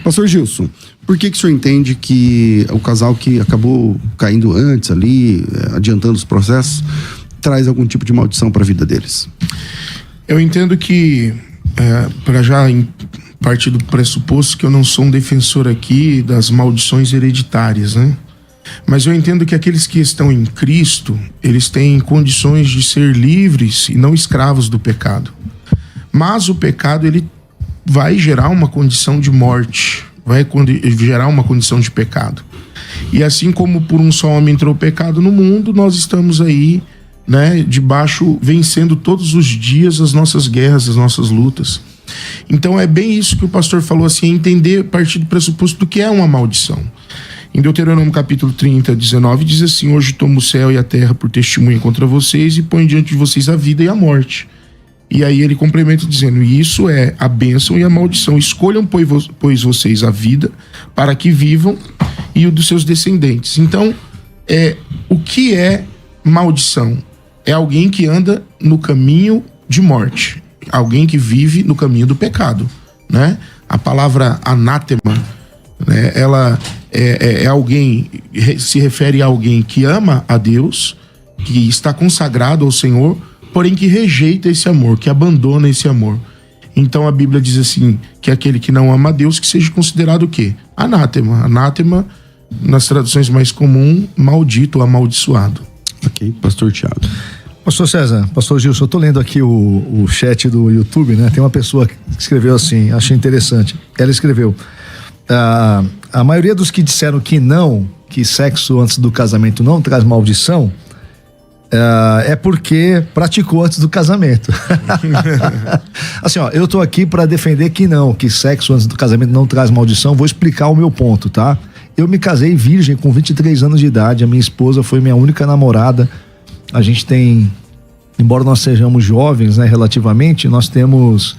Pastor Gilson, por que o senhor entende que o casal que acabou caindo antes ali, adiantando os processos, traz algum tipo de maldição para a vida deles? Eu entendo que, para já partir do pressuposto que eu não sou um defensor aqui das maldições hereditárias, né? Mas eu entendo que aqueles que estão em Cristo, eles têm condições de ser livres e não escravos do pecado. Mas o pecado, ele vai gerar uma condição de morte, vai gerar uma condição de pecado. E assim como por um só homem entrou o pecado no mundo, nós estamos aí, né, debaixo, vencendo todos os dias as nossas guerras, as nossas lutas. Então é bem isso que o pastor falou, assim, entender a partir do pressuposto do que é uma maldição. Em Deuteronômio capítulo 30, 19, diz assim: hoje tomo o céu e a terra por testemunha contra vocês e ponho diante de vocês a vida e a morte. E aí ele complementa dizendo: isso é a bênção e a maldição. Escolham, pois vocês a vida, para que vivam, e o dos seus descendentes. Então, o que é maldição? É alguém que anda no caminho de morte. Alguém que vive no caminho do pecado, né? A palavra anátema, né, ela alguém, se refere a alguém que ama a Deus, que está consagrado ao Senhor, porém que rejeita esse amor, que abandona esse amor. Então a Bíblia diz assim, que aquele que não ama a Deus, que seja considerado o quê? Anátema. Anátema, nas traduções mais comuns, maldito ou amaldiçoado. Ok, pastor Thiago. Pastor César, pastor Gilson, eu tô lendo aqui o chat do YouTube, né? Tem uma pessoa que escreveu assim, achei interessante. Ela escreveu: a maioria dos que disseram que sexo antes do casamento não traz maldição, é porque praticou antes do casamento. Assim, ó, eu tô aqui para defender que sexo antes do casamento não traz maldição. Vou explicar o meu ponto, tá? Eu me casei virgem com 23 anos de idade, a minha esposa foi minha única namorada. A gente tem, embora nós sejamos jovens, né, relativamente, nós temos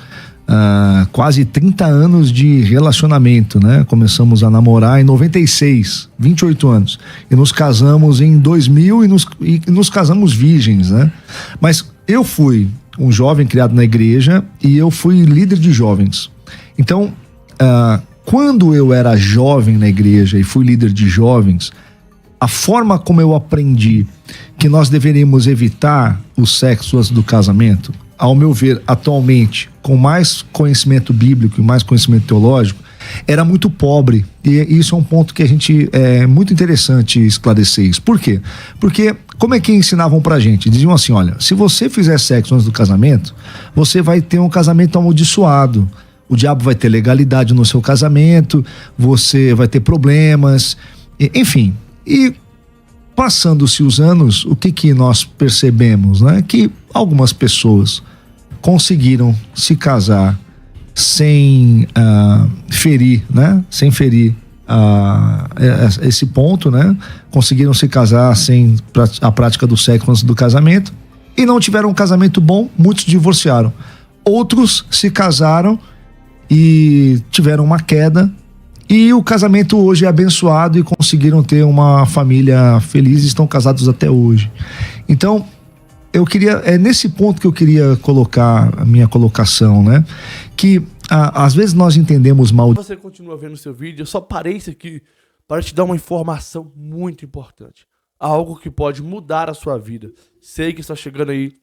quase 30 anos de relacionamento, né? Começamos a namorar em 96, 28 anos. E nos casamos em 2000 e nos casamos virgens, né? Mas eu fui um jovem criado na igreja e eu fui líder de jovens. Então, quando eu era jovem na igreja e fui líder de jovens, a forma como eu aprendi que nós deveríamos evitar o sexo antes do casamento, ao meu ver, atualmente, com mais conhecimento bíblico e mais conhecimento teológico, era muito pobre. E isso é um ponto que é muito interessante esclarecer isso. Por quê? Porque como é que ensinavam pra gente? Diziam assim: olha, se você fizer sexo antes do casamento, você vai ter um casamento amaldiçoado. O diabo vai ter legalidade no seu casamento, você vai ter problemas, enfim. E passando-se os anos, o que nós percebemos, né? Que algumas pessoas conseguiram se casar sem ferir, né? Sem ferir esse ponto, né? Conseguiram se casar sem a prática do sexo antes do casamento e não tiveram um casamento bom, muitos divorciaram. Outros se casaram e tiveram uma queda. E o casamento hoje é abençoado e conseguiram ter uma família feliz e estão casados até hoje. Então, é nesse ponto que eu queria colocar a minha colocação, né? Que às vezes nós entendemos mal. Você continua vendo o seu vídeo, eu só parei isso aqui para te dar uma informação muito importante. Algo que pode mudar a sua vida. Sei que está chegando aí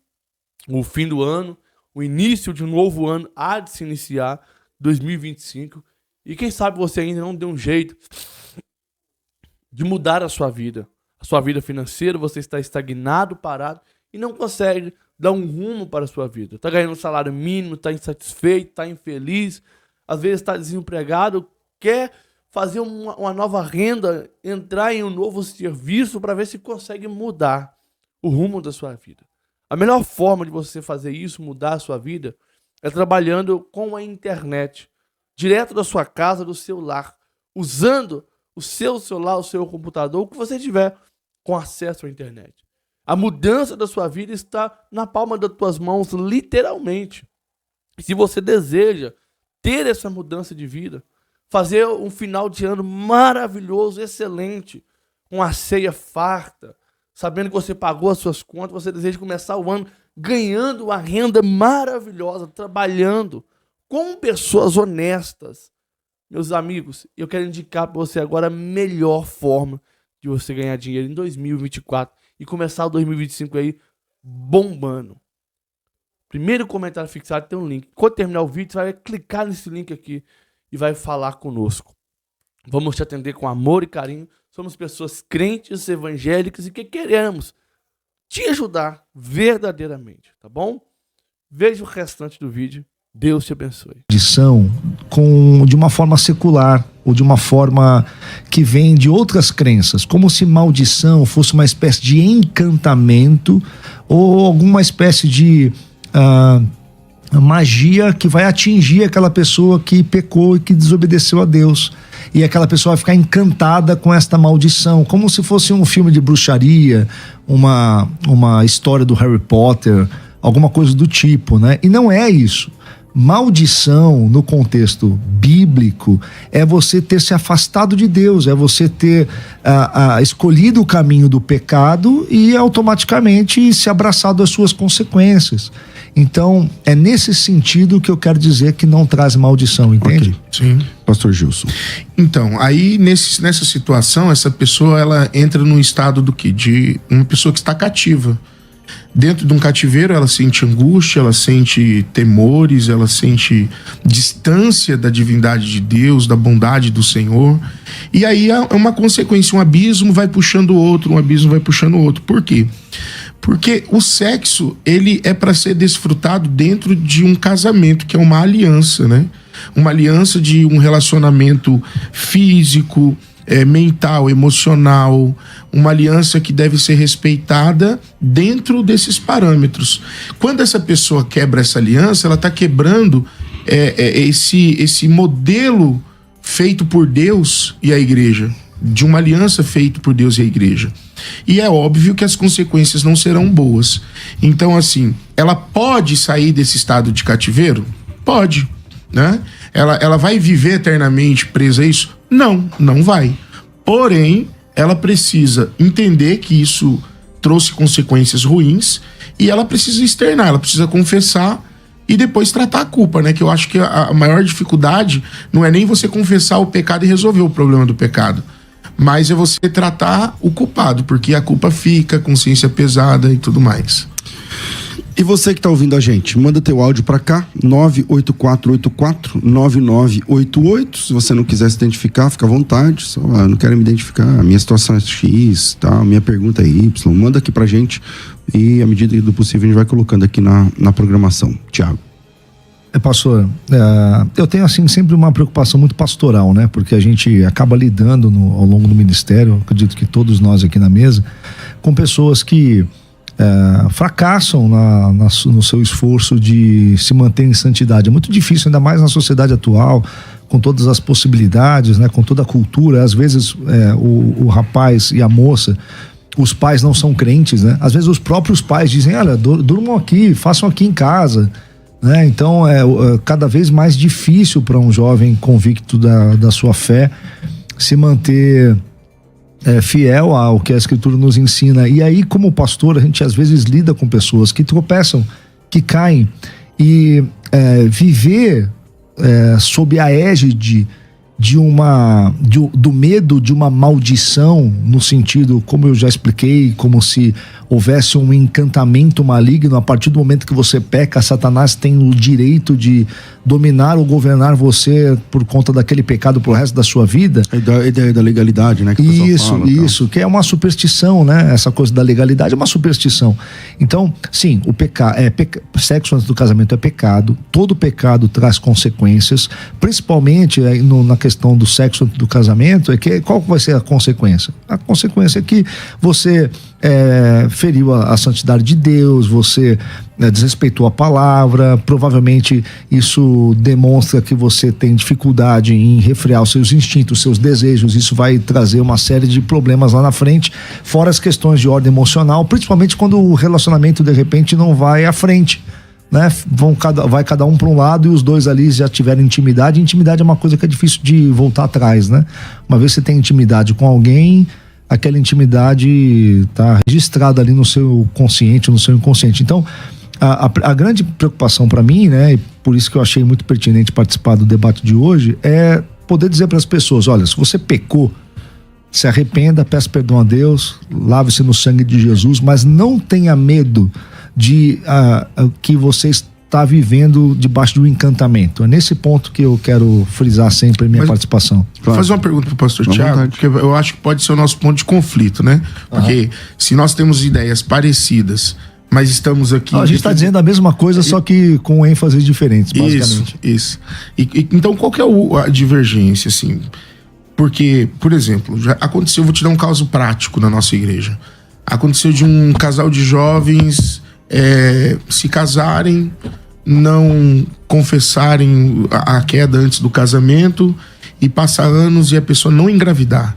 o fim do ano, o início de um novo ano há de se iniciar, 2025. E quem sabe você ainda não deu um jeito de mudar a sua vida financeira, você está estagnado, parado e não consegue dar um rumo para a sua vida. Está ganhando um salário mínimo, está insatisfeito, está infeliz, às vezes está desempregado, quer fazer uma nova renda, entrar em um novo serviço para ver se consegue mudar o rumo da sua vida. A melhor forma de você fazer isso, mudar a sua vida, é trabalhando com a internet. Direto da sua casa, do seu lar, usando o seu celular, o seu computador, o que você tiver com acesso à internet. A mudança da sua vida está na palma das tuas mãos, literalmente. E se você deseja ter essa mudança de vida, fazer um final de ano maravilhoso, excelente, com a ceia farta, sabendo que você pagou as suas contas, você deseja começar o ano ganhando uma renda maravilhosa, trabalhando com pessoas honestas, Meus amigos, eu quero indicar para você agora a melhor forma de você ganhar dinheiro em 2024 e começar o 2025 aí bombando. Primeiro comentário fixado tem um link. Quando terminar o vídeo, você vai clicar nesse link aqui e vai falar conosco. Vamos te atender com amor e carinho. Somos pessoas crentes, evangélicas e que queremos te ajudar verdadeiramente, tá bom? Veja o restante do vídeo. Deus te abençoe. De uma forma secular ou de uma forma que vem de outras crenças, como se maldição fosse uma espécie de encantamento ou alguma espécie de magia que vai atingir aquela pessoa que pecou e que desobedeceu a Deus. E aquela pessoa vai ficar encantada com esta maldição, como se fosse um filme de bruxaria, uma história do Harry Potter, alguma coisa do tipo, né? E não é isso. Maldição, no contexto bíblico, é você ter se afastado de Deus, é você ter escolhido o caminho do pecado e automaticamente se abraçado às suas consequências. Então, é nesse sentido que eu quero dizer que não traz maldição, entende? Okay. Sim. Pastor Gilson. Então, aí nessa situação, essa pessoa ela entra num estado do quê? De uma pessoa que está cativa. Dentro de um cativeiro, ela sente angústia, ela sente temores, ela sente distância da divindade de Deus, da bondade do Senhor. E aí é uma consequência, um abismo vai puxando o outro, um abismo vai puxando o outro. Por quê? Porque o sexo, ele é para ser desfrutado dentro de um casamento, que é uma aliança, né? Uma aliança de um relacionamento físico, mental, emocional, uma aliança que deve ser respeitada dentro desses parâmetros. Quando essa pessoa quebra essa aliança, ela está quebrando esse modelo feito por Deus e a igreja, de uma aliança feita por Deus e a igreja. E é óbvio que as consequências não serão boas. Então, assim, ela pode sair desse estado de cativeiro? Pode, né? Ela vai viver eternamente presa a isso? Não vai. Porém, ela precisa entender que isso trouxe consequências ruins e ela precisa externar, ela precisa confessar e depois tratar a culpa, né? Que eu acho que a maior dificuldade não é nem você confessar o pecado e resolver o problema do pecado, mas é você tratar o culpado, porque a culpa fica, a consciência pesada e tudo mais. E você que está ouvindo a gente, manda teu áudio para cá, 984849988. Se você não quiser se identificar, fica à vontade. Só, eu não quero me identificar, a minha situação é X, tá? A minha pergunta é Y. Manda aqui pra gente e, à medida do possível, a gente vai colocando aqui na programação. Tiago. Pastor, eu tenho assim sempre uma preocupação muito pastoral, né? Porque a gente acaba lidando ao longo do ministério, acredito que todos nós aqui na mesa, com pessoas que fracassam no seu esforço de se manter em santidade. É muito difícil, ainda mais na sociedade atual, com todas as possibilidades, né? Com toda a cultura. Às vezes o rapaz e a moça, os pais não são crentes, né? Às vezes os próprios pais dizem, olha, durmam aqui, façam aqui em casa, né? Então é cada vez mais difícil para um jovem convicto da sua fé se manter fiel ao que a Escritura nos ensina. E aí, como pastor, a gente às vezes lida com pessoas que tropeçam, que caem, e viver sob a égide do medo de uma maldição, no sentido, como eu já expliquei, como se houvesse um encantamento maligno. A partir do momento que você peca, Satanás tem o direito de dominar ou governar você por conta daquele pecado pro resto da sua vida. A ideia da legalidade, né? Que Isso, que é uma superstição, né? Essa coisa da legalidade é uma superstição. Então, sim, sexo antes do casamento é pecado. Todo pecado traz consequências, principalmente na questão do sexo antes do casamento. Qual vai ser a consequência? A consequência é que você feriu a santidade de Deus, você desrespeitou a palavra, provavelmente isso demonstra que você tem dificuldade em refrear os seus instintos, seus desejos. Isso vai trazer uma série de problemas lá na frente, fora as questões de ordem emocional, principalmente quando o relacionamento de repente não vai à frente, né? Vai cada um para um lado e os dois ali já tiveram intimidade. Intimidade é uma coisa que é difícil de voltar atrás, né? Uma vez você tem intimidade com alguém, aquela intimidade está registrada ali no seu consciente, no seu inconsciente. Então, a grande preocupação para mim, né, e por isso que eu achei muito pertinente participar do debate de hoje, é poder dizer para as pessoas, olha, se você pecou, se arrependa, peça perdão a Deus, lave-se no sangue de Jesus, mas não tenha medo de que você está vivendo debaixo de um encantamento. É nesse ponto que eu quero frisar sempre a minha participação. Vou fazer uma pergunta pro pastor Tiago, porque eu acho que pode ser o nosso ponto de conflito, né? Porque se nós temos ideias parecidas, mas estamos aqui... Não, a gente está dizendo a mesma coisa, só que com ênfases diferentes, basicamente. Isso. Então, qual que é a divergência, assim? Porque, por exemplo, já aconteceu, vou te dar um caso prático na nossa igreja. Aconteceu de um casal de jovens se casarem, não confessarem a queda antes do casamento e passar anos e a pessoa não engravidar.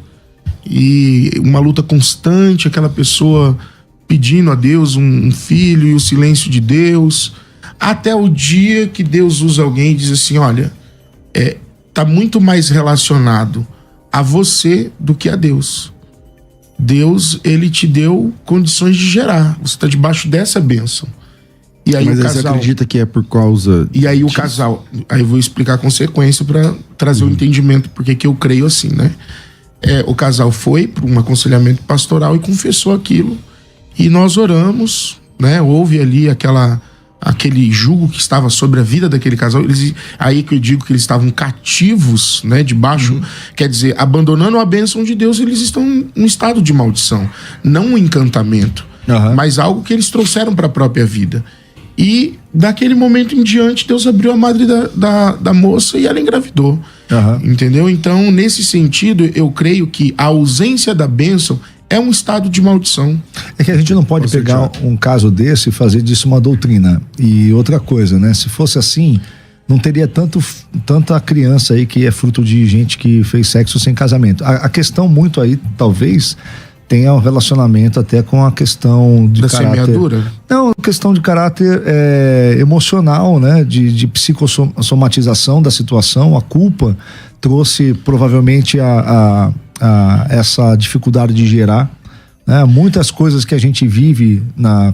E uma luta constante, aquela pessoa pedindo a Deus um filho e o silêncio de Deus, até o dia que Deus usa alguém e diz assim, olha, tá muito mais relacionado a você do que a Deus. Deus, ele te deu condições de gerar. Você está debaixo dessa bênção. E aí mas o aí você casal... acredita que é por causa... E aí o casal... Aí eu vou explicar a consequência para trazer o entendimento, porque que eu creio assim, né? O casal foi para um aconselhamento pastoral e confessou aquilo. E nós oramos, né? Houve ali aquele jugo que estava sobre a vida daquele casal. Aí que eu digo que eles estavam cativos, né? Debaixo, quer dizer, abandonando a bênção de Deus, eles estão num estado de maldição. Não um encantamento, mas algo que eles trouxeram para a própria vida. E daquele momento em diante, Deus abriu a madre da moça e ela engravidou. Entendeu? Então, nesse sentido, eu creio que a ausência da bênção é um estado de maldição. É que a gente não pode pegar um caso desse e fazer disso uma doutrina. E outra coisa, né? Se fosse assim, não teria tanta criança aí que é fruto de gente que fez sexo sem casamento. A questão muito aí, talvez, tenha um relacionamento até com a questão de da caráter... semeadura? Não, questão de caráter emocional, né? De psicossomatização da situação. A culpa trouxe provavelmente essa dificuldade de gerar, né? Muitas coisas que a gente vive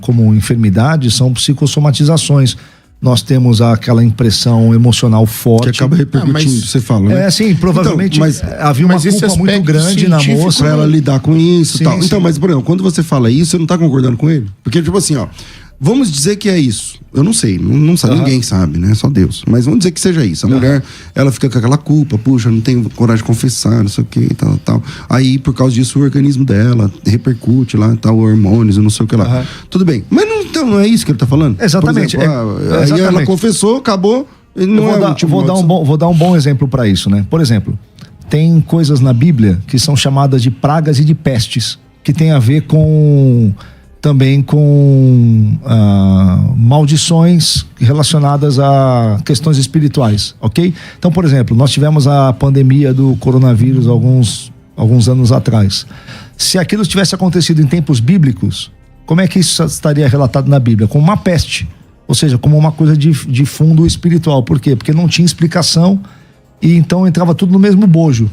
como enfermidade são psicossomatizações. Nós temos aquela impressão emocional forte. Que acaba repercutindo, você fala, né? Sim, provavelmente então, havia uma culpa muito grande na moça. Pra ela lidar com isso e tal. Sim. Então, mas, por exemplo, quando você fala isso, você não tá concordando com ele? Porque, tipo assim, ó, vamos dizer que é isso. Eu não sei, não sabe, ninguém sabe, né? Só Deus. Mas vamos dizer que seja isso. A mulher, ela fica com aquela culpa, puxa, não tenho coragem de confessar, não sei o que, tal. Aí, por causa disso, o organismo dela repercute lá, tal, hormônios, não sei o que lá. Tudo bem. Mas não é isso que ele tá falando? Exatamente. Por exemplo, aí ela confessou, acabou. Vou dar um bom exemplo para isso, né? Por exemplo, tem coisas na Bíblia que são chamadas de pragas e de pestes, que tem a ver também com maldições relacionadas a questões espirituais, ok? Então, por exemplo, nós tivemos a pandemia do coronavírus alguns anos atrás. Se aquilo tivesse acontecido em tempos bíblicos, como é que isso estaria relatado na Bíblia? Como uma peste, ou seja, como uma coisa de fundo espiritual. Por quê? Porque não tinha explicação e então entrava tudo no mesmo bojo.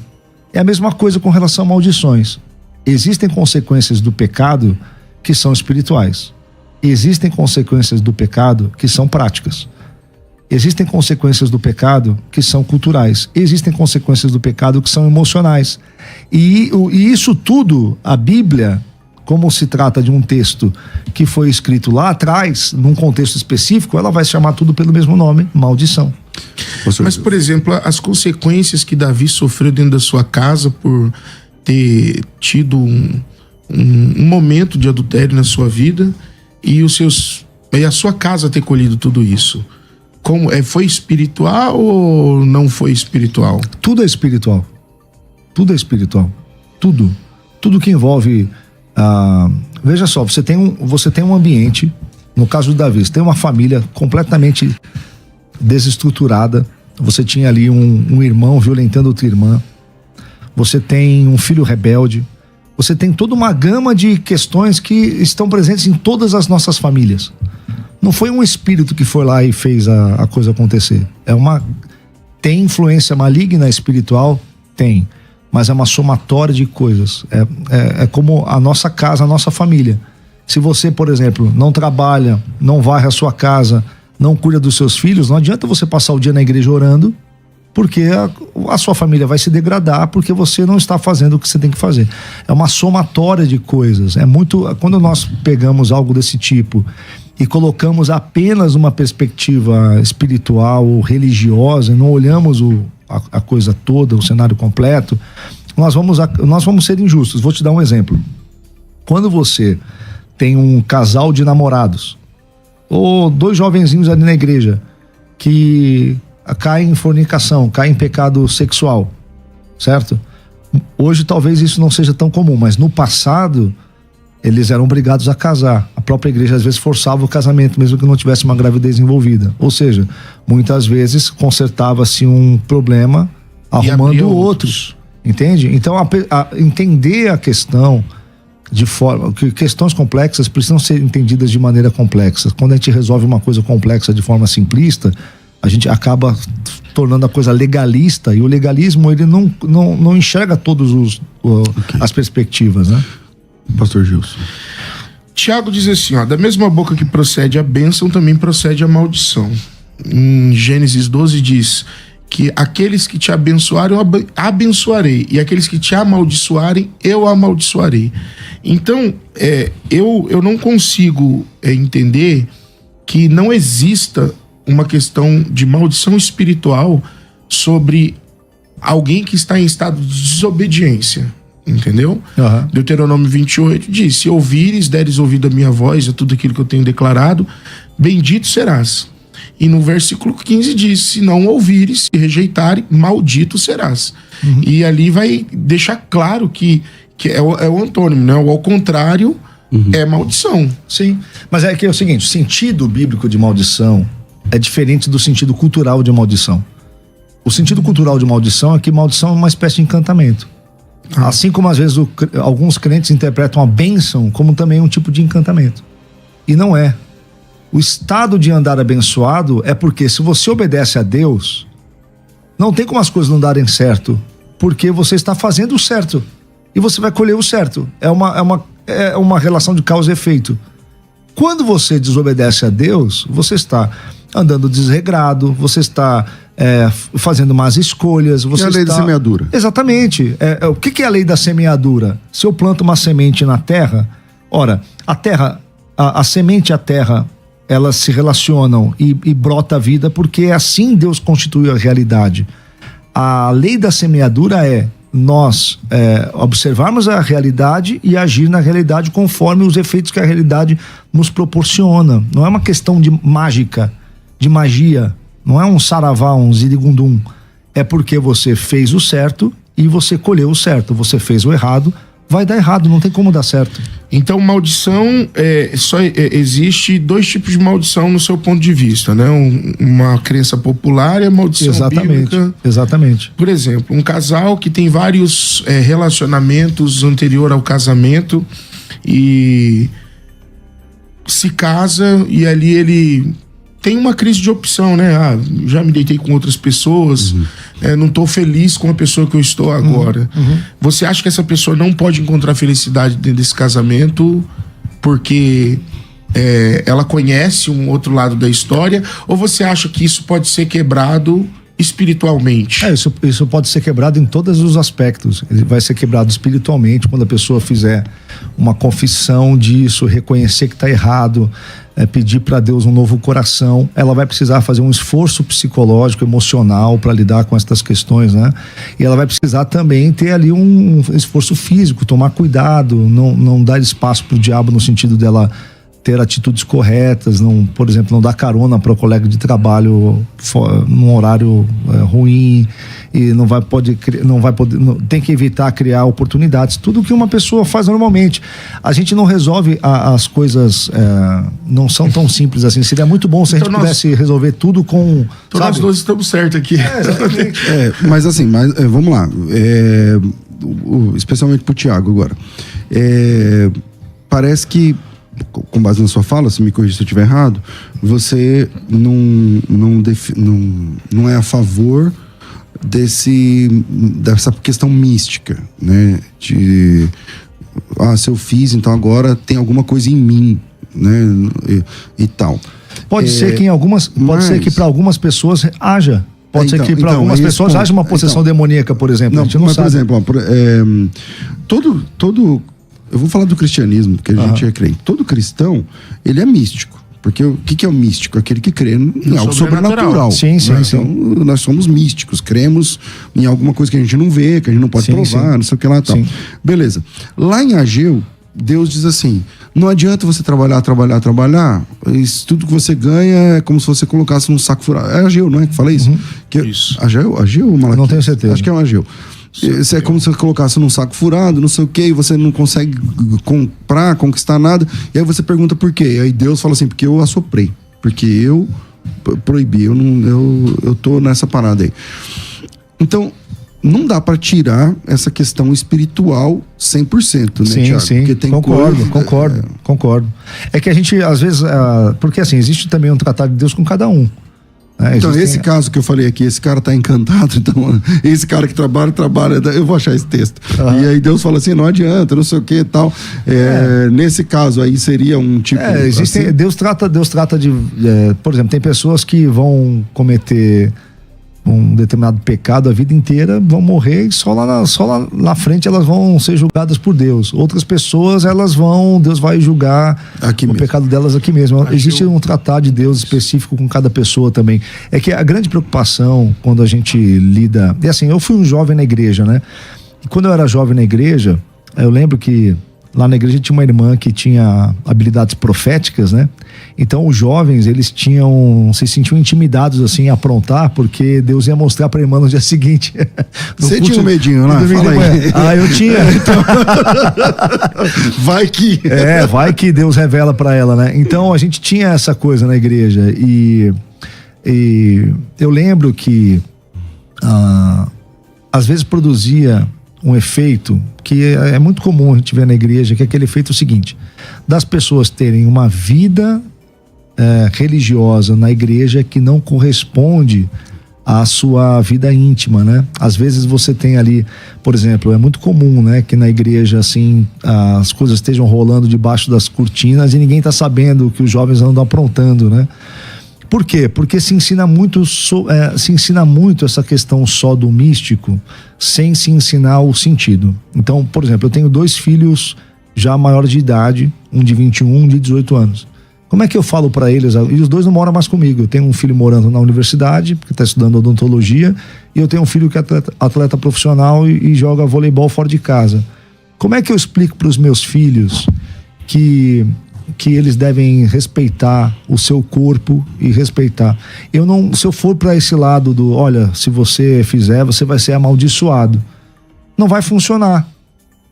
É a mesma coisa com relação a maldições. Existem consequências do pecado que são espirituais. Existem consequências do pecado que são práticas. Existem consequências do pecado que são culturais. Existem consequências do pecado que são emocionais. E isso tudo, a Bíblia, como se trata de um texto que foi escrito lá atrás, num contexto específico, ela vai chamar tudo pelo mesmo nome, maldição. Mas, por exemplo, as consequências que Davi sofreu dentro da sua casa por ter tido um momento de adultério na sua vida e a sua casa ter colhido tudo isso. Foi espiritual ou não foi espiritual? Tudo é espiritual. Tudo é espiritual. Tudo que envolve... veja só, você tem um ambiente, no caso do Davi, você tem uma família completamente desestruturada, você tinha ali um irmão violentando outra irmã, você tem um filho rebelde, você tem toda uma gama de questões que estão presentes em todas as nossas famílias. Não foi um espírito que foi lá e fez a coisa acontecer. Tem influência maligna espiritual? Tem. Mas é uma somatória de coisas. É como a nossa casa, a nossa família. Se você, por exemplo, não trabalha, não varre a sua casa, não cuida dos seus filhos, não adianta você passar o dia na igreja orando porque a sua família vai se degradar porque você não está fazendo o que você tem que fazer. É uma somatória de coisas. Quando nós pegamos algo desse tipo e colocamos apenas uma perspectiva espiritual ou religiosa, não olhamos a coisa toda, o cenário completo, nós vamos ser injustos. Vou te dar um exemplo. Quando você tem um casal de namorados, ou 2 jovenzinhos ali na igreja, que caem em fornicação, caem em pecado sexual, certo? Hoje talvez isso não seja tão comum, mas no passado eles eram obrigados a casar. A própria igreja às vezes forçava o casamento, mesmo que não tivesse uma gravidez envolvida. Ou seja, muitas vezes consertava-se um problema arrumando outros. Entende? Então, entender a questão de forma que questões complexas precisam ser entendidas de maneira complexa. Quando a gente resolve uma coisa complexa de forma simplista, a gente acaba tornando a coisa legalista, e o legalismo ele não enxerga todos as perspectivas, né? Pastor Gilson. Tiago diz assim, ó, da mesma boca que procede a bênção, também procede a maldição. Em Gênesis 12 diz que aqueles que te abençoarem, eu abençoarei, e aqueles que te amaldiçoarem, eu amaldiçoarei. Então, eu não consigo entender que não exista uma questão de maldição espiritual sobre alguém que está em estado de desobediência, entendeu? Uhum. Deuteronômio 28 diz, se ouvires, deres ouvido à minha voz, a tudo aquilo que eu tenho declarado, bendito serás. E no versículo 15 diz, se não ouvires, se rejeitares, maldito serás. Uhum. E ali vai deixar claro que é o antônimo, né? O ao contrário é maldição. Sim, mas é que é o seguinte, o sentido bíblico de maldição é diferente do sentido cultural de maldição. O sentido cultural de maldição é que maldição é uma espécie de encantamento. Assim como às vezes alguns crentes interpretam a bênção como também um tipo de encantamento. E não é. O estado de andar abençoado é porque se você obedece a Deus, não tem como as coisas não darem certo, porque você está fazendo o certo e você vai colher o certo. É uma relação de causa e efeito. Quando você desobedece a Deus, você está andando desregrado, você está fazendo más escolhas. Você é a lei da semeadura. Exatamente. O que é a lei da semeadura? Se eu planto uma semente na terra, ora, a terra, a semente e a terra, elas se relacionam e brota a vida, porque assim Deus constituiu a realidade. A lei da semeadura é nós observarmos a realidade e agir na realidade conforme os efeitos que a realidade nos proporciona. Não é uma questão de mágica, de magia, não é um saravá, um zirigundum. É porque você fez o certo e você colheu o certo. Você fez o errado, vai dar errado, não tem como dar certo. Então, maldição, existe 2 tipos de maldição no seu ponto de vista, né? Uma crença popular e a maldição bíblica. Exatamente. Por exemplo, um casal que tem vários relacionamentos anterior ao casamento e se casa e ali ele tem uma crise de opção, né? Já me deitei com outras pessoas, não estou feliz com a pessoa que eu estou agora. Você acha que essa pessoa não pode encontrar felicidade dentro desse casamento porque ela conhece um outro lado da história? Ou você acha que isso pode ser quebrado espiritualmente? Isso pode ser quebrado em todos os aspectos. Ele vai ser quebrado espiritualmente quando a pessoa fizer uma confissão disso, reconhecer que está errado, pedir para Deus um novo coração. Ela vai precisar fazer um esforço psicológico, emocional para lidar com essas questões, né? E ela vai precisar também ter ali um esforço físico, tomar cuidado, não dar espaço para o diabo no sentido dela ter atitudes corretas, por exemplo, não dar carona para o colega de trabalho num horário ruim, e não vai poder, tem que evitar criar oportunidades, tudo que uma pessoa faz normalmente. A gente não resolve as coisas, não são tão simples assim. Seria muito bom se a gente pudesse resolver tudo com... Então nós dois estamos certos aqui. Exatamente. Mas assim, vamos lá, especialmente pro Tiago agora. Parece que, com base na sua fala, se me corrija se eu estiver errado, você não é a favor dessa questão mística, né? Se eu fiz, então agora tem alguma coisa em mim, né? E tal. Pode ser que para algumas pessoas haja. Pode ser que para algumas pessoas haja uma possessão demoníaca, por exemplo. Não, a gente não mas, sabe. por exemplo, todo. Eu vou falar do cristianismo, porque a gente é crente. Todo cristão, ele é místico. Porque o que é o místico? Aquele que crê em algo sobrenatural. Sim. Então, nós somos místicos, cremos em alguma coisa que a gente não vê, que a gente não pode provar, não sei o que lá e tal. Sim. Beleza. Lá em Ageu, Deus diz assim: não adianta você trabalhar. Isso, tudo que você ganha é como se você colocasse num saco furado. É Ageu, não é que fala isso? Isso. Ageu ou Malaquias? Não tenho certeza. Acho que é um Ageu. Isso é como se você colocasse num saco furado, não sei o que, e você não consegue comprar, conquistar nada. E aí você pergunta por quê. E aí Deus fala assim: porque eu assoprei. Porque eu proibi. Eu tô nessa parada aí. Então, não dá pra tirar essa questão espiritual 100%, né, Thiago? Sim, porque tem concordo. É que a gente, às vezes, porque assim, existe também um tratado de Deus com cada um. Né? Então, esse caso que eu falei aqui, esse cara tá encantado, então, esse cara que trabalha, eu vou achar esse texto. E aí Deus fala assim: não adianta, não sei o que e tal. Nesse caso aí seria um tipo. Existem, assim? Deus trata de. Por exemplo, tem pessoas que vão cometer um determinado pecado a vida inteira, vão morrer e só lá na frente elas vão ser julgadas por Deus. Outras pessoas, Deus vai julgar o pecado delas aqui mesmo. Existe um tratado de Deus específico com cada pessoa também. É que a grande preocupação quando a gente lida... E assim, eu fui um jovem na igreja, né? E quando eu era jovem na igreja, eu lembro que lá na igreja tinha uma irmã que tinha habilidades proféticas, né? Então os jovens, eles se sentiam intimidados assim a aprontar, porque Deus ia mostrar pra irmã no dia seguinte. Você tinha um medinho lá? Fala aí. Eu tinha. Então... vai que Deus revela pra ela, né? Então a gente tinha essa coisa na igreja e eu lembro que às vezes produzia um efeito que é muito comum a gente ver na igreja, que é aquele efeito seguinte: das pessoas terem uma vida religiosa na igreja que não corresponde à sua vida íntima, né? Às vezes você tem ali, por exemplo, é muito comum, né, que na igreja assim as coisas estejam rolando debaixo das cortinas e ninguém tá sabendo o que os jovens andam aprontando, né? Por quê? Porque se ensina muito essa questão só do místico, sem se ensinar o sentido. Então, por exemplo, eu tenho 2 filhos já maiores de idade, um de 21, um de 18 anos. Como é que eu falo para eles? E os 2 não moram mais comigo. Eu tenho um filho morando na universidade, porque está estudando odontologia, e eu tenho um filho que é atleta profissional e joga voleibol fora de casa. Como é que eu explico para os meus filhos que eles devem respeitar o seu corpo e respeitar? Se eu for para esse lado do, olha, se você fizer, você vai ser amaldiçoado, não vai funcionar.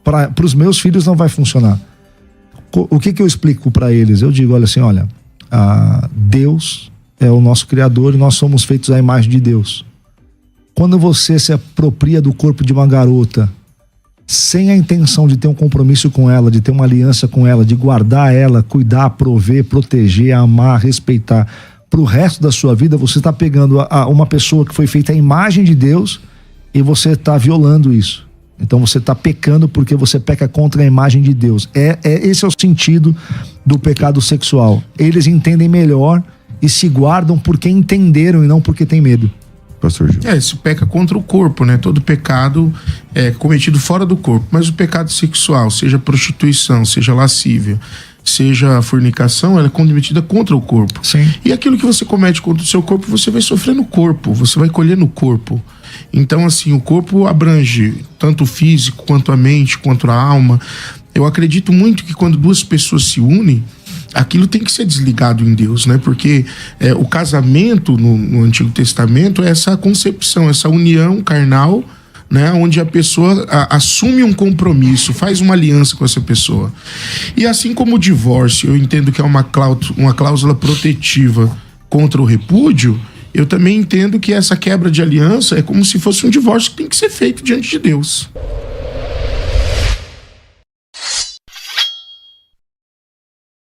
Para os meus filhos não vai funcionar. O que eu explico para eles? Eu digo, olha assim, Deus é o nosso Criador e nós somos feitos à imagem de Deus. Quando você se apropria do corpo de uma garota sem a intenção de ter um compromisso com ela, de ter uma aliança com ela, de guardar ela, cuidar, prover, proteger, amar, respeitar, pro resto da sua vida, você está pegando uma pessoa que foi feita à imagem de Deus e você está violando isso. Então você está pecando porque você peca contra a imagem de Deus. Esse é o sentido do pecado sexual. Eles entendem melhor e se guardam porque entenderam e não porque tem medo. Pastor Gil. Isso peca contra o corpo, né? Todo pecado é cometido fora do corpo. Mas o pecado sexual, seja prostituição, seja lascívia, seja fornicação, ela é cometida contra o corpo. Sim. E aquilo que você comete contra o seu corpo, você vai sofrer no corpo, você vai colher no corpo. Então, assim, o corpo abrange tanto o físico, quanto a mente, quanto a alma. Eu acredito muito que quando 2 pessoas se unem, aquilo tem que ser desligado em Deus, né? Porque o casamento no Antigo Testamento é essa concepção, essa união carnal, né? Onde a pessoa assume um compromisso, faz uma aliança com essa pessoa. E assim como o divórcio, eu entendo que é uma cláusula protetiva contra o repúdio, eu também entendo que essa quebra de aliança é como se fosse um divórcio que tem que ser feito diante de Deus.